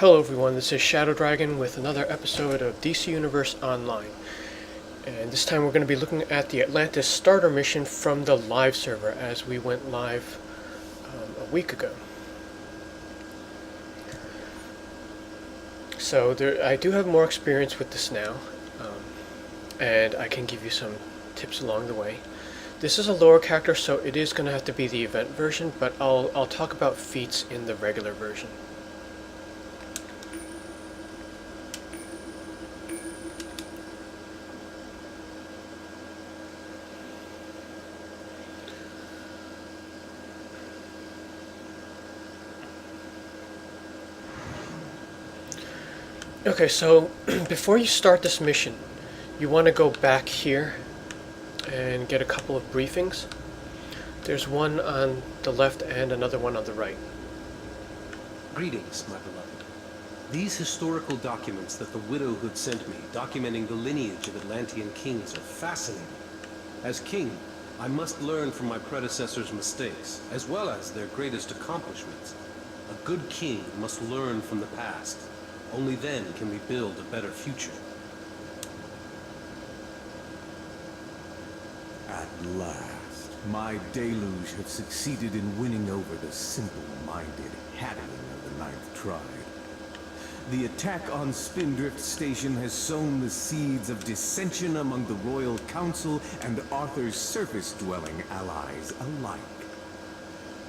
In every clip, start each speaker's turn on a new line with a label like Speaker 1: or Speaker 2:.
Speaker 1: Hello everyone, this is Shadow Dragon with another episode of DC Universe Online. And this time we're going to be looking at the Atlantis starter mission from the live server as we went live a week ago. So I do have more experience with this now, and I can give you some tips along the way. This is a lower character, so it is going to have to be the event version, but I'll talk about feats in the regular version. Okay, so before you start this mission, you want to go back here and get a couple of briefings. There's one on the left and another one on the right.
Speaker 2: Greetings, my beloved. These historical documents that the widowhood sent me, documenting the lineage of Atlantean kings, are fascinating. As king, I must learn from my predecessors' mistakes, as well as their greatest accomplishments. A good king must learn from the past. Only then can we build a better future.
Speaker 3: At last, my deluge have succeeded in winning over the simple-minded hatting of the Ninth Tribe. The attack on Spindrift Station has sown the seeds of dissension among the Royal Council and Arthur's surface-dwelling allies alike.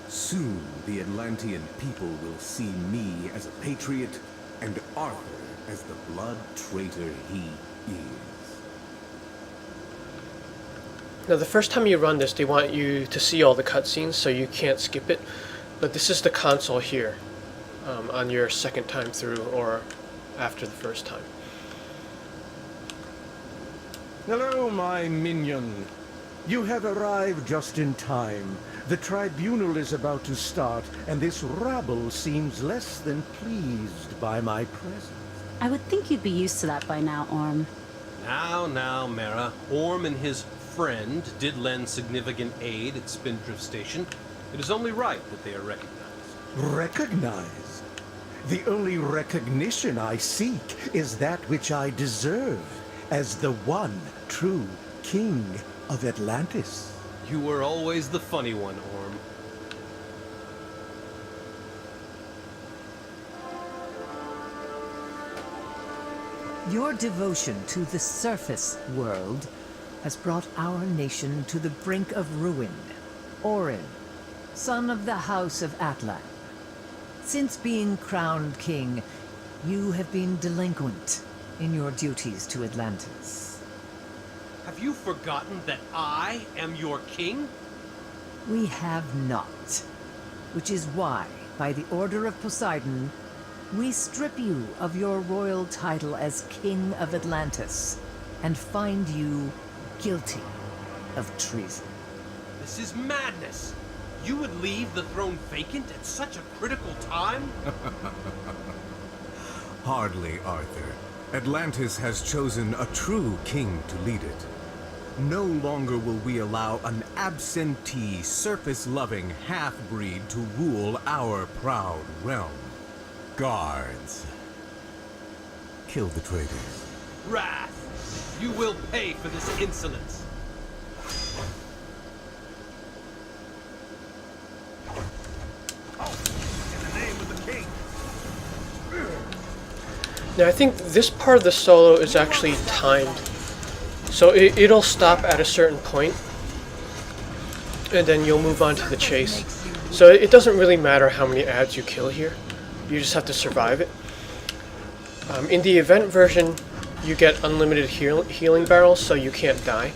Speaker 3: Soon, the Atlantean people will see me as a patriot, and Arthur as the blood traitor he is.
Speaker 1: Now the first time you run this, they want you to see all the cutscenes, so you can't skip it. But this is the console here, on your second time through, or after the first time.
Speaker 4: Hello, my minion. You have arrived just in time. The tribunal is about to start, and this rabble seems less than pleased by my presence.
Speaker 5: I would think you'd be used to that by now, Orm.
Speaker 2: Now, Mara. Orm and his friend did lend significant aid at Spindrift Station. It is only right that they are recognized.
Speaker 4: Recognized? The only recognition I seek is that which I deserve, as the one true king of Atlantis.
Speaker 2: You were always the funny one, Orm.
Speaker 6: Your devotion to the surface world has brought our nation to the brink of ruin. Orin, son of the House of Atlan. Since being crowned king, you have been delinquent in your duties to Atlantis.
Speaker 2: Have you forgotten that I am your king?
Speaker 6: We have not. Which is why, by the order of Poseidon, we strip you of your royal title as King of Atlantis, and find you guilty of treason.
Speaker 2: This is madness. You would leave the throne vacant at such a critical time?
Speaker 3: Hardly, Arthur. Atlantis has chosen a true king to lead it. No longer will we allow an absentee, surface-loving half-breed to rule our proud realm. Guards, kill the traitors.
Speaker 2: Wrath! You will pay for this insolence.
Speaker 1: Now I think this part of the solo is actually timed. So it'll stop at a certain point, and then you'll move on to the chase. So it doesn't really matter how many ads you kill here. You just have to survive it. In the event version, you get unlimited healing barrels, so you can't die.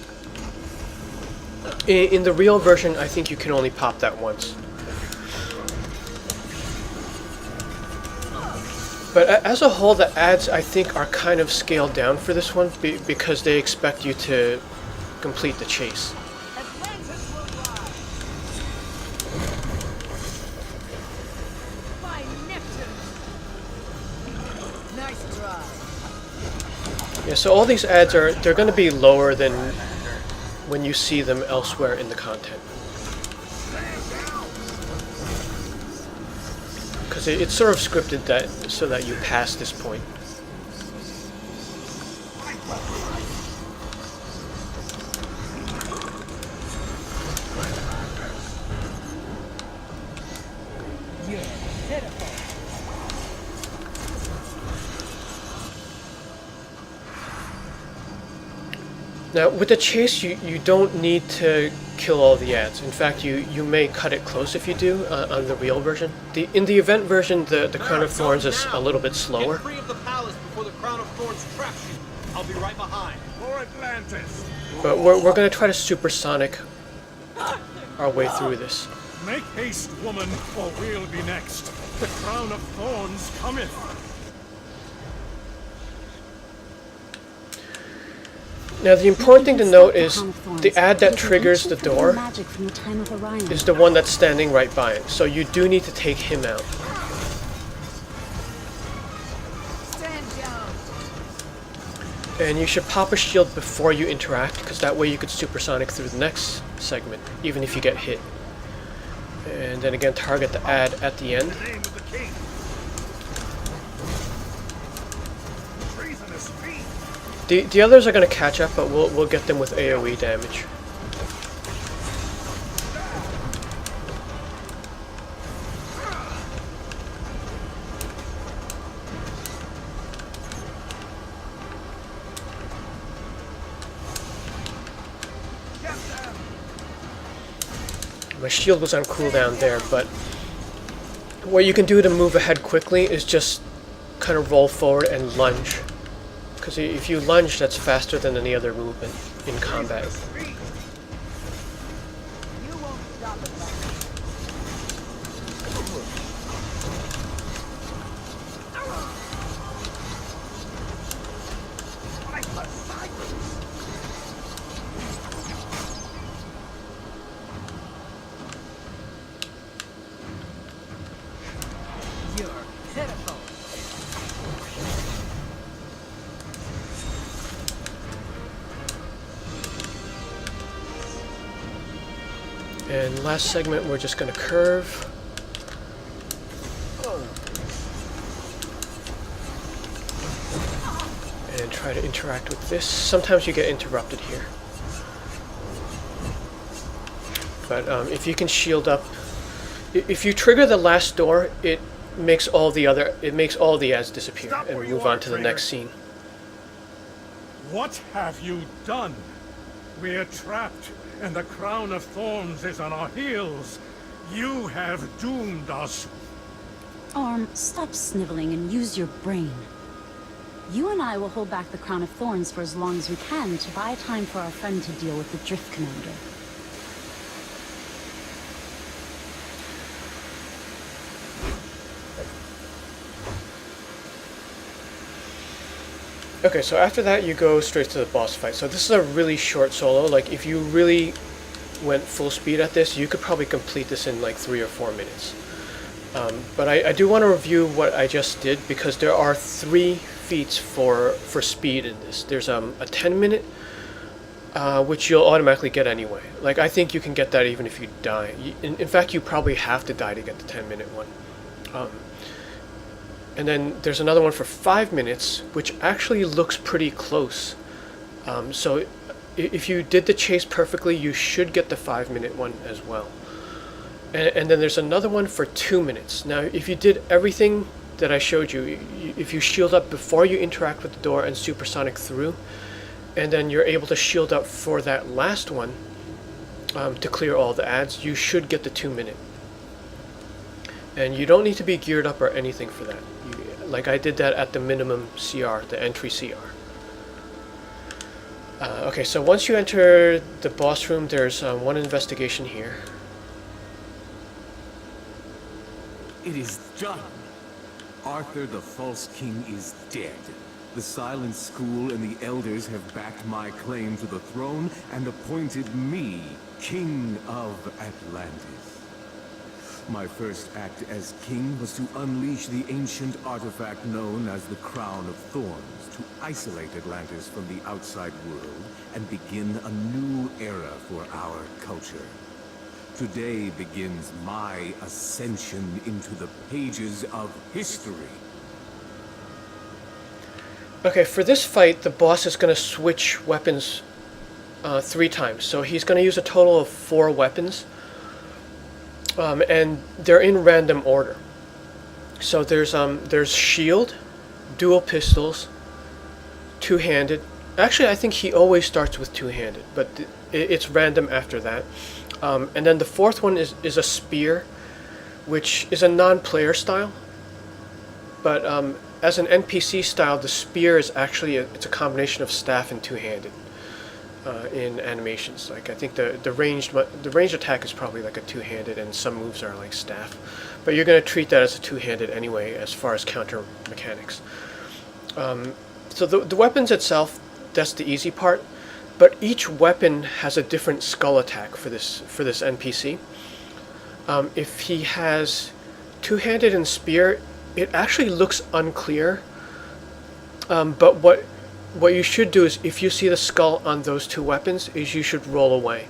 Speaker 1: In the real version, I think you can only pop that once. But as a whole, the ads, I think, are kind of scaled down for this one because they expect you to complete the chase.
Speaker 7: Atlantis will rise! By Neptune! Nice try.
Speaker 1: Yeah, so all these ads they're going to be lower than when you see them elsewhere in the content. because it's sort of scripted that so that you pass this point. Now, with the chase, you don't need to kill all the ads. In fact, you may cut it close if you do on the real version. In the event version, the Crown of Thorns is a little bit slower.
Speaker 8: Get free of the palace before the Crown of Thorns traps you. I'll be right behind.
Speaker 4: For Atlantis!
Speaker 1: But we're going to try to supersonic our way through this.
Speaker 4: Make haste, woman, or we'll be next. The Crown of Thorns cometh.
Speaker 1: Now, the important thing to note is the ad that triggers the door is the one that's standing right by it. So you do need to take him out.
Speaker 7: Stand down.
Speaker 1: And you should pop a shield before you interact, because that way you could supersonic through the next segment, even if you get hit. And then again, target the ad at the end.
Speaker 4: Name of the king. Treasonous fiend.
Speaker 1: The others are going to catch up, but we'll get them with AoE damage. My shield was on cooldown there, but what you can do to move ahead quickly is just kind of roll forward and lunge. Because if you lunge, that's faster than any other movement in combat.
Speaker 7: You won't stop it.
Speaker 6: You're pitiful.
Speaker 1: And last segment, we're just going to curve. And try to interact with this. Sometimes you get interrupted here. But if you can shield up, if you trigger the last door, it makes all the ads disappear and we move on to the next scene.
Speaker 4: What have you done? We're trapped, and the Crown of Thorns is on our heels. You have doomed us.
Speaker 5: Orm, stop sniveling and use your brain. You and I will hold back the Crown of Thorns for as long as we can to buy time for our friend to deal with the Drift Commander.
Speaker 1: Okay, so after that you go straight to the boss fight. So this is a really short solo. Like, if you really went full speed at this, you could probably complete this in like 3 or 4 minutes. But I do want to review what I just did, because there are 3 feats for speed in this. There's a 10-minute, which you'll automatically get anyway. Like, I think you can get that even if you die. In fact, you probably have to die to get the 10-minute one. And then there's another one for 5 minutes, which actually looks pretty close. So if you did the chase perfectly, you should get the 5-minute one as well. And then there's another one for 2 minutes. Now, if you did everything that I showed you, if you shield up before you interact with the door and supersonic through, and then you're able to shield up for that last one to clear all the ads, you should get the 2-minute. And you don't need to be geared up or anything for that. Like, I did that at the minimum CR, the entry CR. Okay, so once you enter the boss room, there's one investigation here.
Speaker 3: It is done. Arthur the False King is dead. The Silent School and the Elders have backed my claim to the throne and appointed me King of Atlantis. My first act as king was to unleash the ancient artifact known as the Crown of Thorns, to isolate Atlantis from the outside world and begin a new era for our culture. Today begins my ascension into the pages of history.
Speaker 1: Okay, for this fight, the boss is going to switch weapons 3 times. So he's going to use a total of 4 weapons. And they're in random order. So there's shield, dual pistols, two-handed. Actually, I think he always starts with two-handed, but it's random after that. And then the 4th one is a spear, which is a non-player style. But as an NPC style, the spear is actually it's a combination of staff and two-handed in animations. Like I think the ranged attack is probably like a two-handed, and some moves are like staff. But you're going to treat that as a two-handed anyway, as far as counter mechanics. So the weapons itself, that's the easy part. But each weapon has a different skull attack for this NPC. If he has two-handed and spear, it actually looks unclear. But what you should do is, if you see the skull on those 2 weapons, is you should roll away.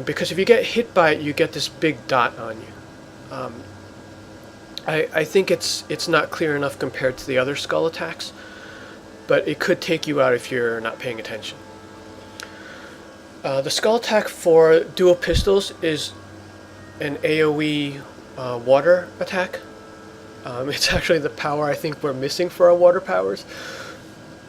Speaker 1: Because if you get hit by it, you get this big dot on you. I think it's not clear enough compared to the other skull attacks, but it could take you out if you're not paying attention. The skull attack for dual pistols is an AoE water attack. It's actually the power I think we're missing for our water powers.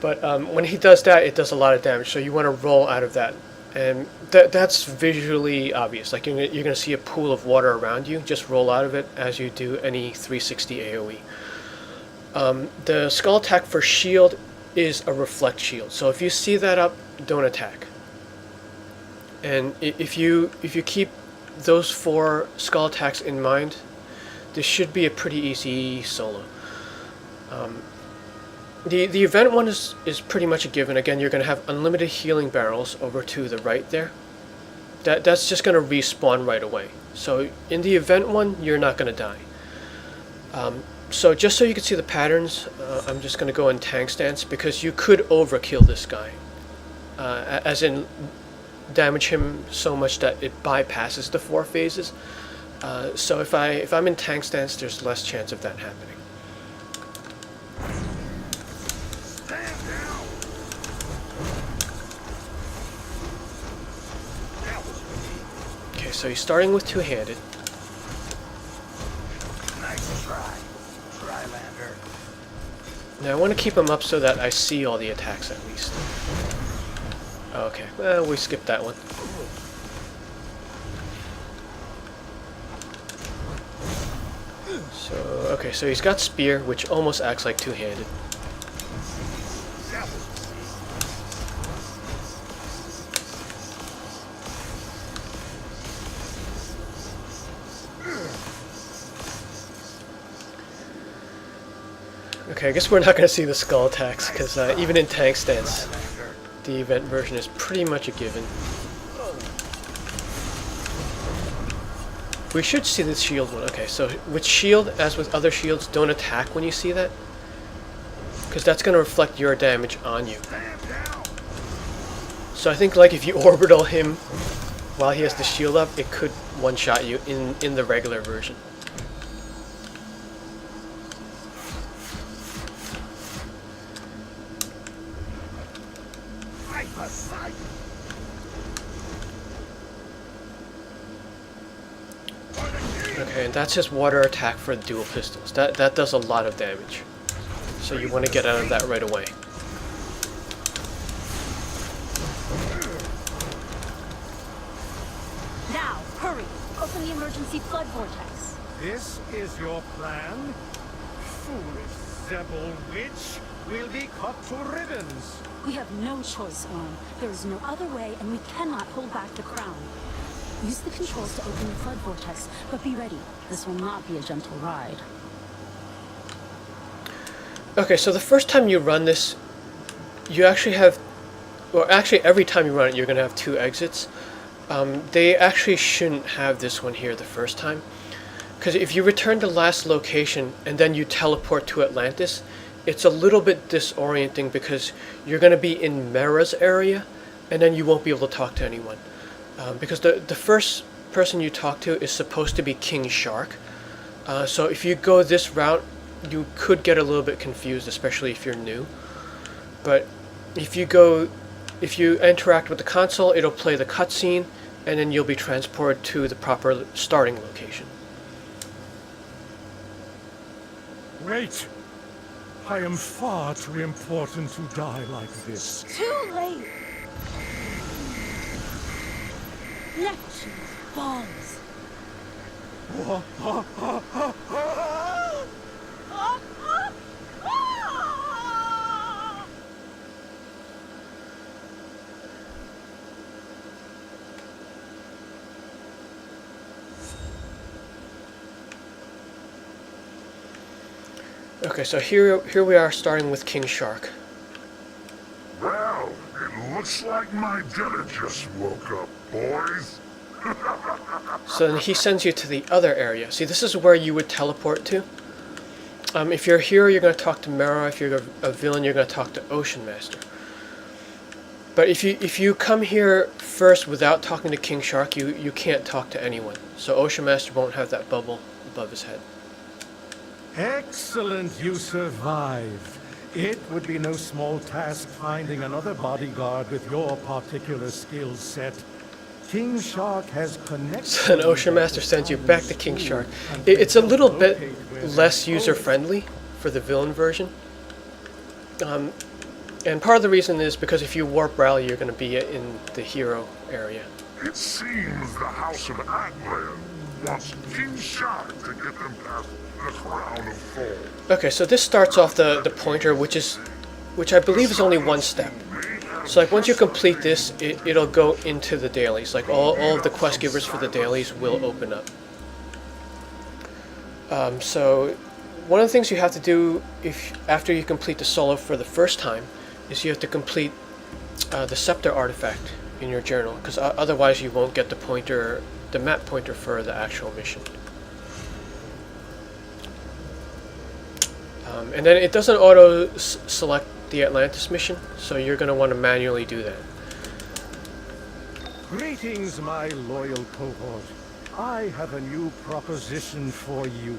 Speaker 1: But when he does that, it does a lot of damage, so you want to roll out of that. And that's visually obvious. Like you're going to see a pool of water around you. Just roll out of it as you do any 360 AoE. The skull attack for shield is a reflect shield. So if you see that up, don't attack. And if you keep those 4 skull attacks in mind, this should be a pretty easy solo. The event one is pretty much a given. Again, you're going to have unlimited healing barrels over to the right there. That's just going to respawn right away. So in the event one, you're not going to die. So just so you can see the patterns, I'm just going to go in tank stance, because you could overkill this guy. As in damage him so much that it bypasses the 4 phases. So if I'm in tank stance, there's less chance of that happening. Okay, so he's starting with two-handed.
Speaker 4: Nice try, Rylander.
Speaker 1: Now I want to keep him up so that I see all the attacks at least. Okay, well, we skipped that one. So, okay, so he's got spear, which almost acts like two-handed. Okay, I guess we're not going to see the skull attacks, because even in tank stance, the event version is pretty much a given. We should see the shield one. Okay, so with shield, as with other shields, don't attack when you see that, because that's going to reflect your damage on you. So I think like if you orbital him while he has the shield up, it could one-shot you in the regular version. Okay, and that's his water attack for the dual pistols. That does a lot of damage. So you want to get out of that right away.
Speaker 5: Now, hurry! Open the emergency flood vortex.
Speaker 4: This is your plan? Foolish Zebel witch will be cut to ribbons.
Speaker 5: We have no choice, Orm. There is no other way, and we cannot hold back the crown. Use the controls to open the flood vortex, but be ready. This will not be a gentle ride.
Speaker 1: Okay, so the first time you run this, you actually have, well, actually every time you run it, you're going to have 2 exits. They actually shouldn't have this one here the first time, because if you return to last location and then you teleport to Atlantis, it's a little bit disorienting because you're going to be in Mera's area, and then you won't be able to talk to anyone. Because the first person you talk to is supposed to be King Shark. So if you go this route, you could get a little bit confused, especially if you're new. But if you interact with the console, it'll play the cutscene, and then you'll be transported to the proper starting location.
Speaker 4: Wait! I am far too important to die like this.
Speaker 5: Too late! Neptune's balls!
Speaker 1: Okay, so here we are starting with King Shark.
Speaker 9: Well, it looks like my dinner just woke up, boys.
Speaker 1: So then he sends you to the other area. See, this is where you would teleport to. If you're a hero, you're going to talk to Mara. If you're a villain, you're going to talk to Ocean Master. But if you come here first without talking to King Shark, you can't talk to anyone. So Ocean Master won't have that bubble above his head.
Speaker 4: Excellent, you survived. It would be no small task finding another bodyguard with your particular skill set. King Shark has connected...
Speaker 1: So then Ocean Master sends you back to King Shark. It's a little bit less user-friendly for the villain version. And part of the reason is because if you warp rally, you're going to be in the hero area.
Speaker 9: It seems the House of Atlantis wants King Shark to get them past the Crown of Thorns.
Speaker 1: Okay, so this starts off the pointer, which I believe is only one step. So like once you complete this, it'll go into the dailies. Like all of the quest givers for the dailies will open up. So one of the things you have to do after you complete the solo for the first time is you have to complete the scepter artifact in your journal, because otherwise you won't get the map pointer for the actual mission. And then it doesn't auto-select the Atlantis mission, so you're going to want to manually do that.
Speaker 4: Greetings, my loyal cohort. I have a new proposition for you.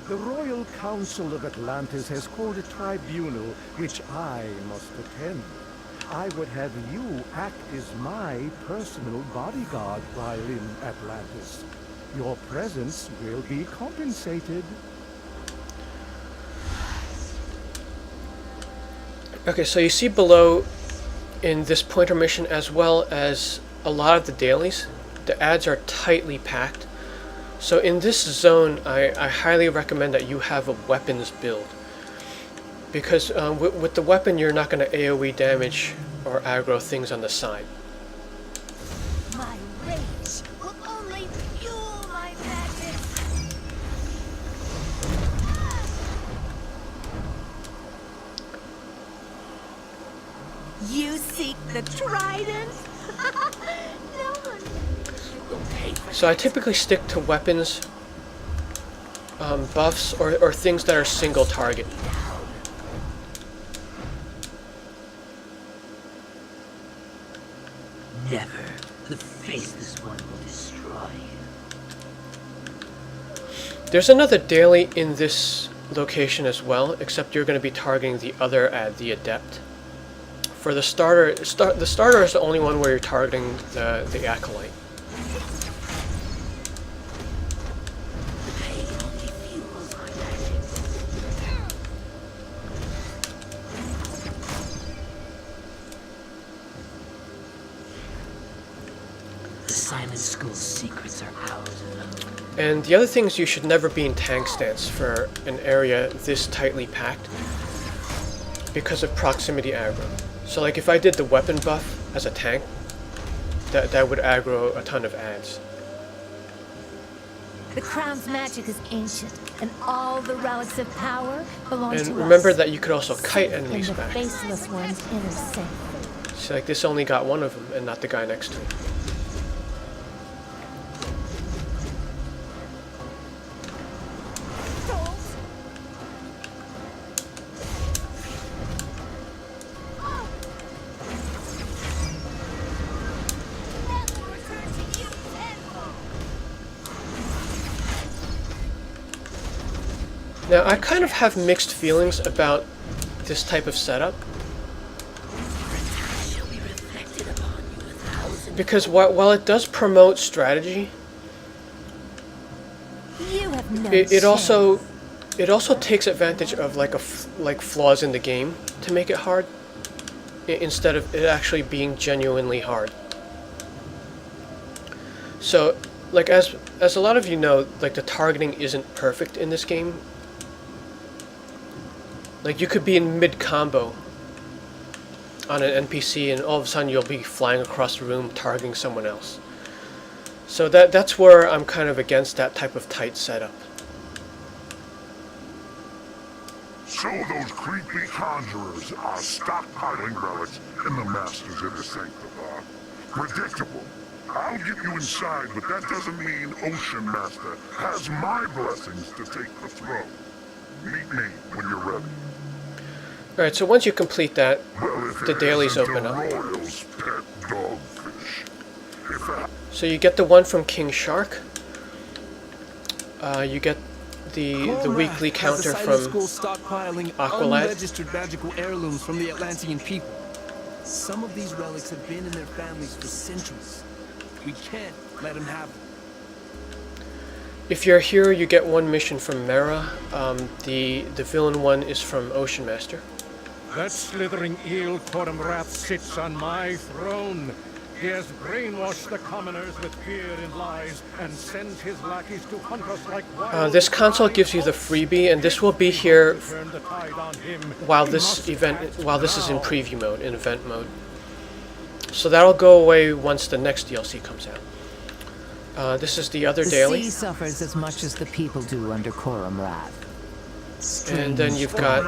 Speaker 4: The Royal Council of Atlantis has called a tribunal, which I must attend. I would have you act as my personal bodyguard while in Atlantis. Your presence will be compensated.
Speaker 1: Okay, so you see below in this pointer mission, as well as a lot of the dailies, the ads are tightly packed. So in this zone, I highly recommend that you have a weapons build. Because with the weapon, you're not going to AoE damage or aggro things on the side.
Speaker 7: My rage will only fuel my madness. You seek the trident? No one will pay for
Speaker 1: So I typically stick to weapons, buffs, or things that are single target.
Speaker 10: Never. The faceless one will destroy you.
Speaker 1: There's another daily in this location as well, except you're going to be targeting the other ad, the Adept. For the starter, the starter is the only one where you're targeting the Acolyte.
Speaker 10: The pain only fuels my magic. The Simon School's secrets are ours alone.
Speaker 1: And the other thing is you should never be in tank stance for an area this tightly packed because of proximity aggro. So like if I did the weapon buff as a tank, that would aggro a ton of ads.
Speaker 11: The crown's magic is ancient, and all the relics of power belong to us.
Speaker 1: And remember that you could also kite enemies
Speaker 11: in the
Speaker 1: back.
Speaker 11: faceless one's inner sanctum.
Speaker 1: So like this only got one of them and not the guy next to him. Now, I kind of have mixed feelings about this type of setup. Because while it does promote strategy,
Speaker 11: You have no
Speaker 1: it also takes advantage of like flaws in the game to make it hard, instead of it actually being genuinely hard. So, like as a lot of you know, like the targeting isn't perfect in this game. Like you could be in mid combo on an NPC and all of a sudden you'll be flying across the room targeting someone else. So that's where I'm kind of against that type of tight setup.
Speaker 9: So those creepy conjurers are stockpiling relics in the Masters of the Sanctified. Predictable. I'll get you inside, but that doesn't mean Ocean Master has my blessings to take the throne. Meet me when you're ready.
Speaker 1: Alright, so once you complete that,
Speaker 9: Well, if
Speaker 1: the
Speaker 9: it
Speaker 1: dailies
Speaker 9: isn't
Speaker 1: open
Speaker 9: a
Speaker 1: up.
Speaker 9: royal's pet dogfish. If I...
Speaker 1: So you get the one from King Shark. You get the weekly counter from
Speaker 12: stockpiling
Speaker 1: Aqualad.
Speaker 12: unregistered magical heirlooms from the Atlantean people. Some of these relics have been in their families for centuries. We can't let him have them.
Speaker 1: If you're a hero, you get one mission from Mara. The villain one is from Ocean Master.
Speaker 4: That slithering eel Kormrath sits on my throne. He has brainwashed the commoners with fear and lies, and sends his lackeys to hunt us like wild.
Speaker 1: This console gives you the freebie, and this will be here
Speaker 4: Turn the tide on him.
Speaker 1: while this is in preview mode, in event mode. So that'll go away once the next DLC comes out. This is the other
Speaker 6: The
Speaker 1: daily,
Speaker 6: sea suffers as much as the people do under Kormrath.
Speaker 1: and then you've got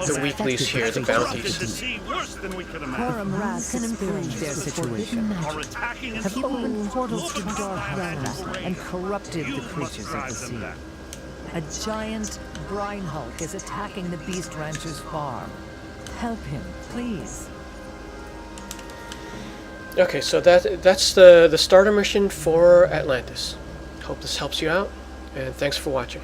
Speaker 1: the weeklies here, the bounties.
Speaker 6: Kormrath can improve their situation. Have opened portals to dark realms and corrupted the creatures of the sea. A giant brine hulk is attacking the Beast Rancher's farm. Help him, please.
Speaker 1: Okay, so that's the starter mission for Atlantis. Hope this helps you out, and thanks for watching.